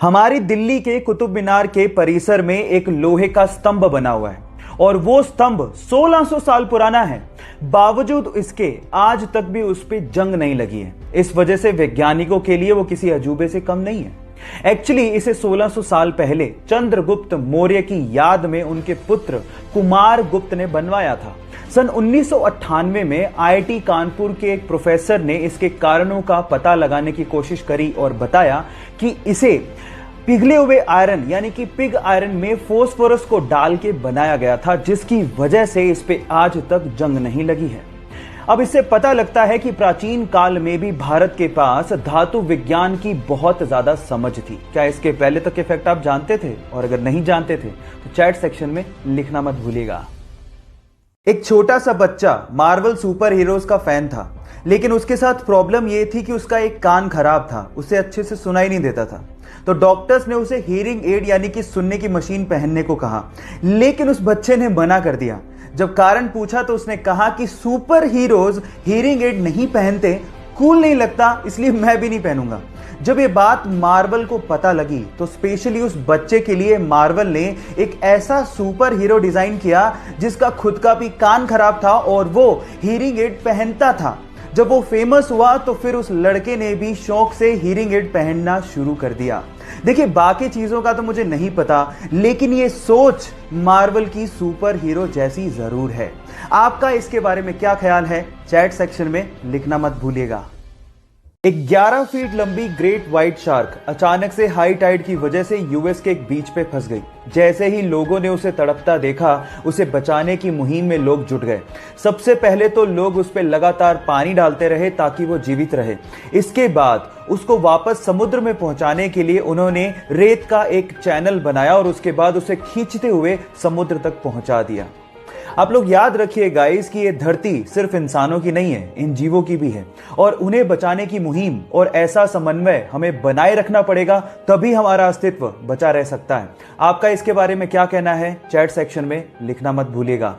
हमारी दिल्ली के कुतुब मीनार के परिसर में एक लोहे का स्तंभ बना हुआ है और वो स्तंभ 1600 साल पुराना है। बावजूद इसके आज तक भी उस पर जंग नहीं लगी है। इस वजह से वैज्ञानिकों के लिए वो किसी अजूबे से कम नहीं है। एक्चुअली इसे 1600 साल पहले चंद्रगुप्त मौर्य की याद में उनके पुत्र कुमार गुप्त ने बनवाया था। सन 1998 में आईआईटी कानपुर के एक प्रोफेसर ने इसके कारणों का पता लगाने की कोशिश करी और बताया कि इसे पिघले हुए आयरन यानी कि पिग आयरन में फास्फोरस को डाल के बनाया गया था, जिसकी वजह से इस पे आज तक जंग नहीं लगी है। अब इससे पता लगता है कि प्राचीन काल में भी भारत के पास धातु विज्ञान की बहुत ज्यादा समझ थी। क्या इसके पहले तक के फैक्ट आप जानते थे? और अगर नहीं जानते थे तो चैट सेक्शन में लिखना मत भूलिएगा। एक छोटा सा बच्चा मार्वल सुपर हीरोज का फैन था, लेकिन उसके साथ प्रॉब्लम यह थी कि उसका एक कान खराब था, उसे अच्छे से सुनाई नहीं देता था। तो डॉक्टर्स ने उसे हियरिंग एड यानी कि सुनने की मशीन पहनने को कहा, लेकिन उस बच्चे ने मना कर दिया। जब कारण पूछा तो उसने कहा कि सुपर हीरोज हियरिंग एड नहीं पहनते, कूल नहीं लगता, इसलिए मैं भी नहीं पहनूंगा। जब ये बात मार्वल को पता लगी तो स्पेशली उस बच्चे के लिए मार्वल ने एक ऐसा सुपर हीरो डिजाइन किया जिसका खुद का भी कान खराब था और वो हियरिंग एड पहनता था। जब वो फेमस हुआ तो फिर उस लड़के ने भी शौक से हियरिंग एड पहनना शुरू कर दिया। देखिए, बाकी चीजों का तो मुझे नहीं पता, लेकिन ये सोच मार्वल की सुपर हीरो जैसी जरूर है। आपका इसके बारे में क्या ख्याल है? चैट सेक्शन में लिखना मत भूलिएगा। एक 11 फीट लंबी ग्रेट व्हाइट शार्क अचानक से हाई टाइड की वजह से यूएस के एक बीच पे फंस गई। जैसे ही लोगों ने उसे तड़पता देखा, उसे बचाने की मुहिम में लोग जुट गए। सबसे पहले तो लोग उस पे लगातार पानी डालते रहे ताकि वो जीवित रहे। इसके बाद उसको वापस समुद्र में पहुंचाने के लिए उन्होंने रेत का एक चैनल बनाया और उसके बाद उसे खींचते हुए समुद्र तक पहुंचा दिया। आप लोग याद रखिए गाइस कि ये धरती सिर्फ इंसानों की नहीं है, इन जीवों की भी है और उन्हें बचाने की मुहिम और ऐसा समन्वय हमें बनाए रखना पड़ेगा, तभी हमारा अस्तित्व बचा रह सकता है। आपका इसके बारे में क्या कहना है? चैट सेक्शन में लिखना मत भूलिएगा।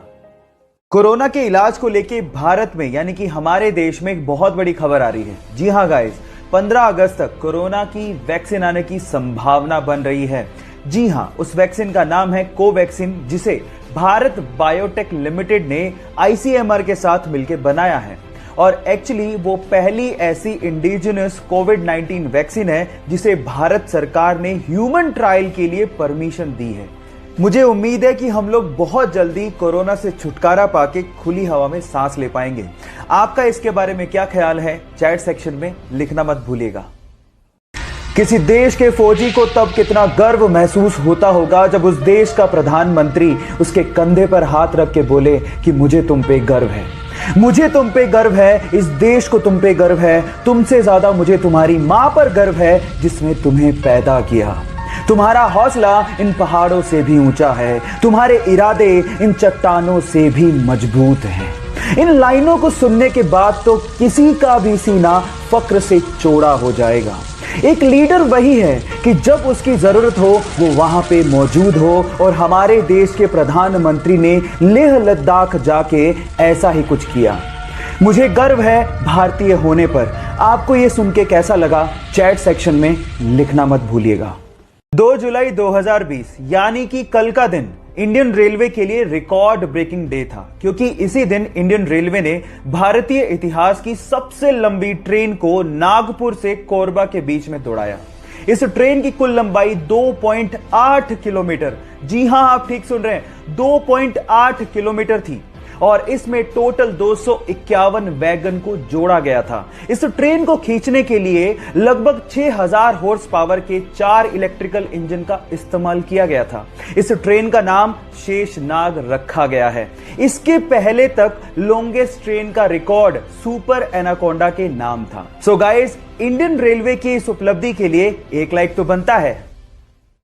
कोरोना के इलाज को लेके भारत में यानी कि हमारे देश में एक बहुत बड़ी खबर आ रही है। जी हाँ गाइस, 15 अगस्त तक कोरोना की वैक्सीन आने की संभावना बन रही है। जी हाँ, उस वैक्सीन का नाम है कोवैक्सीन, जिसे भारत बायोटेक लिमिटेड ने आईसीएमआर के साथ मिलकर बनाया है। और एक्चुअली वो पहली ऐसी इंडिजिनस कोविड-19 वैक्सीन है जिसे भारत सरकार ने ह्यूमन ट्रायल के लिए परमिशन दी है। मुझे उम्मीद है कि हम लोग बहुत जल्दी कोरोना से छुटकारा पाके खुली हवा में सांस ले पाएंगे। आपका इसके बारे में क्या ख्याल है? चैट सेक्शन में लिखना मत भूलिएगा। किसी देश के फौजी को तब कितना गर्व महसूस होता होगा जब उस देश का प्रधानमंत्री उसके कंधे पर हाथ रख के बोले कि मुझे तुम पे गर्व है, मुझे तुम पे गर्व है, इस देश को तुम पे गर्व है, तुमसे ज्यादा मुझे तुम्हारी मां पर गर्व है जिसने तुम्हें पैदा किया। तुम्हारा हौसला इन पहाड़ों से भी ऊंचा है, तुम्हारे इरादे इन चट्टानों से भी मजबूत हैं। इन लाइनों को सुनने के बाद तो किसी का भी सीना फक्र से चौड़ा हो जाएगा। एक लीडर वही है कि जब उसकी जरूरत हो वो वहां पे मौजूद हो, और हमारे देश के प्रधानमंत्री ने लेह लद्दाख जाके ऐसा ही कुछ किया। मुझे गर्व है भारतीय होने पर। आपको ये सुन के कैसा लगा? चैट सेक्शन में लिखना मत भूलिएगा। 2 जुलाई 2020 यानी कि कल का दिन इंडियन रेलवे के लिए रिकॉर्ड ब्रेकिंग डे था, क्योंकि इसी दिन इंडियन रेलवे ने भारतीय इतिहास की सबसे लंबी ट्रेन को नागपुर से कोरबा के बीच में दौड़ाया। इस ट्रेन की कुल लंबाई 2.8 किलोमीटर, जी हां आप ठीक सुन रहे हैं, 2.8 किलोमीटर थी और इसमें टोटल 251 वैगन को जोड़ा गया था। इस ट्रेन को खींचने के लिए लगभग 6000 हॉर्स पावर के 4 इलेक्ट्रिकल इंजन का इस्तेमाल किया गया था। इस ट्रेन का नाम शेषनाग रखा गया है। इसके पहले तक लॉन्गेस्ट ट्रेन का रिकॉर्ड सुपर एनाकोंडा के नाम था। सो गाइस, इंडियन रेलवे की इस उपलब्धि के लिए एक लाइक तो बनता है।